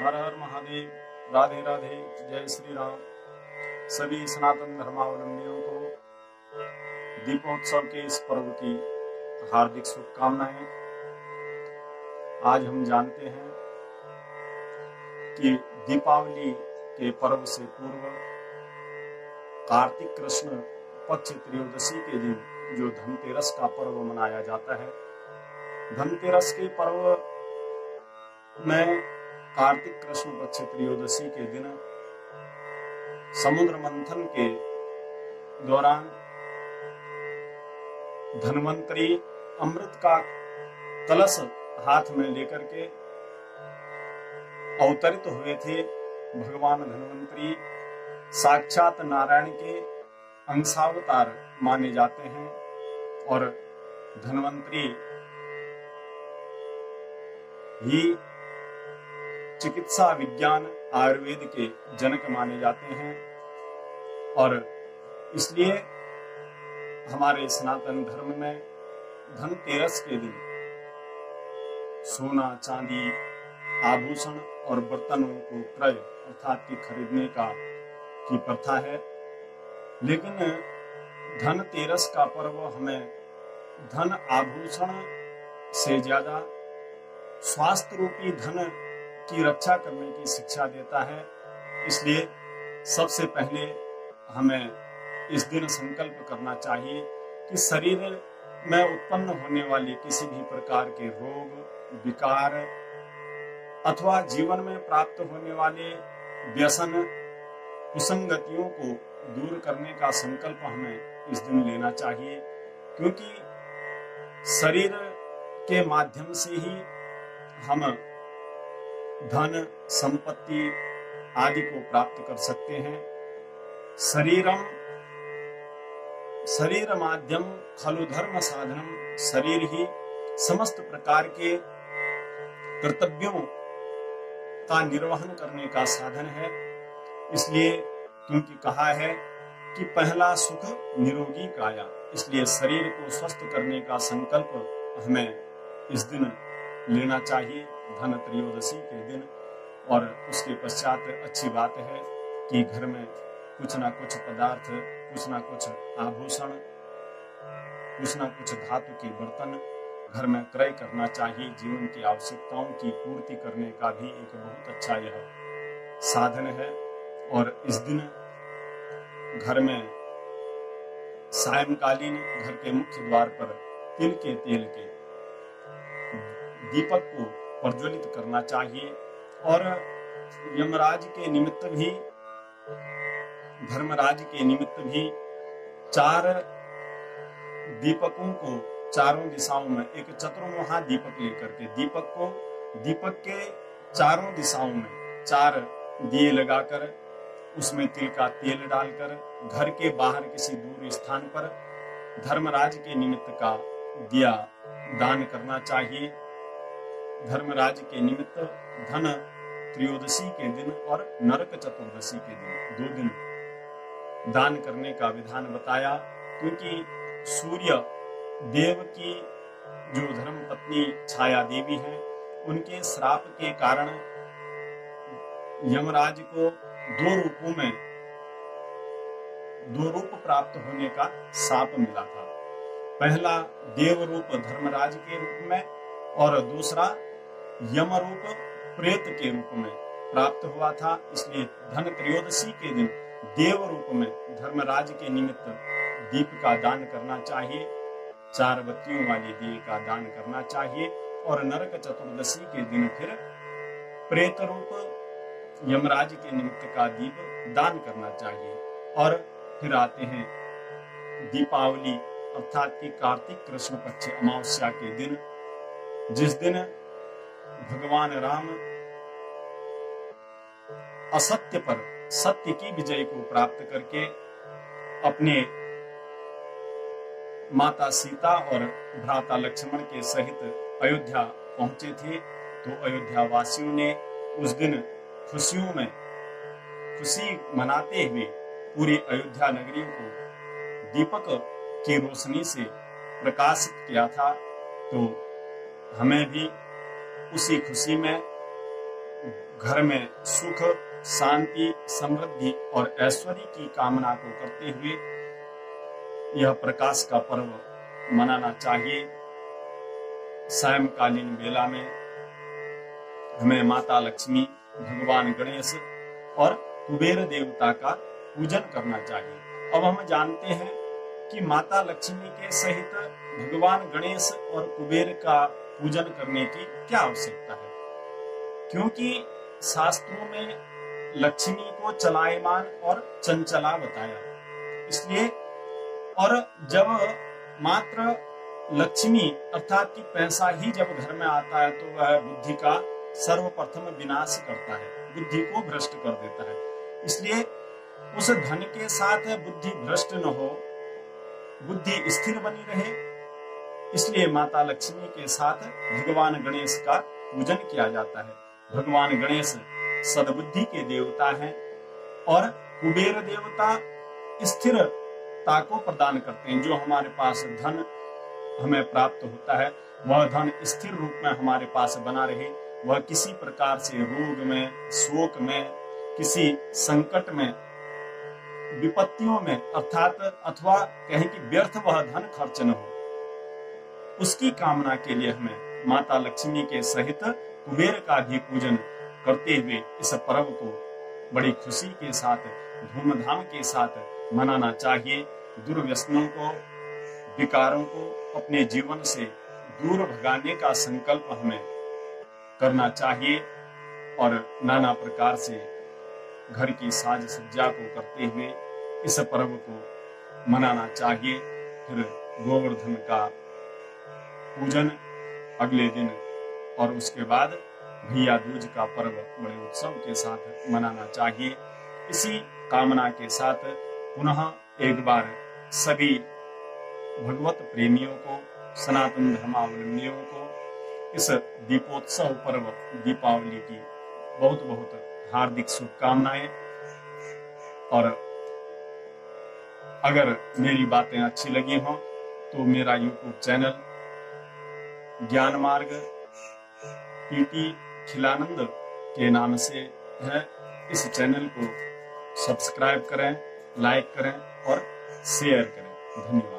हर हर महादेव, राधे राधे, जय श्री राम। सभी सनातन धर्मावलंबियों को दीपोत्सव के इस पर्व की हार्दिक शुभकामनाएं। आज हम जानते हैं कि दीपावली के पर्व से पूर्व कार्तिक कृष्ण पक्ष त्रयोदशी के दिन जो धनतेरस का पर्व मनाया जाता है, धनतेरस के पर्व में कार्तिक कृष्ण पक्ष त्रयोदशी के दिन समुद्र मंथन के दौरान धन्वंतरी अमृत का कलश हाथ में लेकर के अवतरित हुए थे। भगवान धन्वंतरी साक्षात नारायण के अंशावतार माने जाते हैं और धन्वंतरी ही चिकित्सा विज्ञान आयुर्वेद के जनक माने जाते हैं और इसलिए हमारे सनातन धर्म में धनतेरस के दिन सोना चांदी आभूषण और बर्तनों को क्रय अर्थात की खरीदने की प्रथा है। लेकिन धनतेरस का पर्व हमें धन आभूषण से ज्यादा स्वास्थ्य रूपी धन की रक्षा करने की शिक्षा देता है। इसलिए सबसे पहले हमें इस दिन संकल्प करना चाहिए कि शरीर में उत्पन्न होने वाली किसी भी प्रकार के रोग, विकार अथवा जीवन में प्राप्त होने वाले व्यसन, कुसंगतियों को दूर करने का संकल्प हमें इस दिन लेना चाहिए, क्योंकि शरीर के माध्यम से ही हम धन, संपत्ति आदि को प्राप्त कर सकते हैं। शरीर माध्यम खलु धर्म साधनम, शरीर ही समस्त प्रकार के कर्तव्यों का निर्वहन करने का साधन है। इसलिए क्योंकि कहा है कि पहला सुख निरोगी काया, इसलिए शरीर को स्वस्थ करने का संकल्प हमें इस दिन लेना चाहिए, धन त्रयोदशी के दिन। और उसके पश्चात अच्छी बात है कि घर में कुछ ना कुछ पदार्थ, कुछ ना कुछ आभूषण, कुछ ना कुछ धातु के बर्तन घर में क्रय करना चाहिए। जीवन की आवश्यकताओं की पूर्ति करने का भी एक बहुत अच्छा यह साधन है। और इस दिन घर में सायंकालीन घर के मुख्य द्वार पर तिल के तेल के दीपक को प्रज्वलित करना चाहिए और यमराज के निमित्त भी, धर्मराज के निमित्त भी 4 दीपकों को चारों दिशाओं में, एक चतुर्मुहा दीपक लेकर के दीपक के चारों दिशाओं में 4 दिए लगाकर उसमें तिल का तेल डालकर घर के बाहर किसी दूर स्थान पर धर्मराज के निमित्त का दिया दान करना चाहिए। धर्मराज के निमित्त धन त्रयोदशी के दिन और नरक चतुर्दशी के दिन 2 दिन दान करने का विधान बताया, क्योंकि सूर्य देव की जो धर्म पत्नी छाया देवी हैं, उनके श्राप के कारण यमराज को 2 रूप प्राप्त होने का शाप मिला था। पहला देव रूप धर्मराज के रूप में और दूसरा यम रूप प्रेत के रूप में प्राप्त हुआ था। इसलिए धन त्रयोदशी के दिन देव रूप में धर्मराज के निमित्त दीप का दान करना चाहिए, 4 बत्तियों वाले दिए का दान करना चाहिए। और नरक चतुर्दशी के दिन फिर प्रेत रूप यमराज के निमित्त का दीप दान करना चाहिए। और फिर आते हैं दीपावली अर्थात की कार्तिक कृष्ण पक्ष अमावस्या के दिन, जिस दिन भगवान राम असत्य पर सत्य की विजय को प्राप्त करके अपने माता सीता और भ्राता लक्ष्मण के सहित अयोध्या पहुंचे थे। तो अयोध्या वासियों ने उस दिन खुशी मनाते हुए पूरी अयोध्या नगरी को दीपक की रोशनी से प्रकाशित किया था। तो हमें भी उसी खुशी में घर में सुख, शांति, समृद्धि और ऐश्वर्य की कामना को करते हुए यह प्रकाश का पर्व मनाना चाहिए। सायंकालीन बेला में हमें माता लक्ष्मी, भगवान गणेश और कुबेर देवता का पूजन करना चाहिए। अब हम जानते हैं कि माता लक्ष्मी के सहित भगवान गणेश और कुबेर का पूजन करने की क्या आवश्यकता है, क्योंकि शास्त्रों में लक्ष्मी को चलायमान और चंचला बताया। इसलिए और जब मात्र लक्ष्मी अर्थात कि पैसा ही जब घर में आता है तो वह बुद्धि का सर्वप्रथम विनाश करता है, बुद्धि को भ्रष्ट कर देता है। इसलिए उस धन के साथ बुद्धि भ्रष्ट न हो, बुद्धि स्थिर बनी रहे, इसलिए माता लक्ष्मी के साथ भगवान गणेश का पूजन किया जाता है। भगवान गणेश सद्बुद्धि के देवता हैं और कुबेर देवता स्थिरता को प्रदान करते हैं। जो हमारे पास धन हमें प्राप्त होता है वह धन स्थिर रूप में हमारे पास बना रहे, वह किसी प्रकार से रोग में, शोक में, किसी संकट में, विपत्तियों में अर्थात अथवा कहें कि व्यर्थ वह धन खर्च न हो, उसकी कामना के लिए हमें माता लक्ष्मी के सहित कुबेर का भी पूजन करते हुए इस पर्व को बड़ी खुशी के साथ, धूमधाम के साथ मनाना चाहिए। दुर्व्यसनों को, विकारों को अपने जीवन से दूर भगाने का संकल्प हमें करना चाहिए और नाना प्रकार से घर की साज सज्जा को करते हुए इस पर्व को मनाना चाहिए। फिर गोवर्धन का पूजन अगले दिन और उसके बाद भैया दूज का पर्व बड़े उत्सव के साथ मनाना चाहिए। इसी कामना के साथ पुनः एक बार सभी भगवत प्रेमियों को, सनातन धर्मावलंबियों को इस दीपोत्सव पर्व दीपावली की बहुत बहुत हार्दिक शुभकामनाएं। और अगर मेरी बातें अच्छी लगी हों तो मेरा YouTube चैनल ज्ञान मार्ग पीटी खिलानंद के नाम से है। इस चैनल को सब्सक्राइब करें, लाइक करें और शेयर करें। धन्यवाद।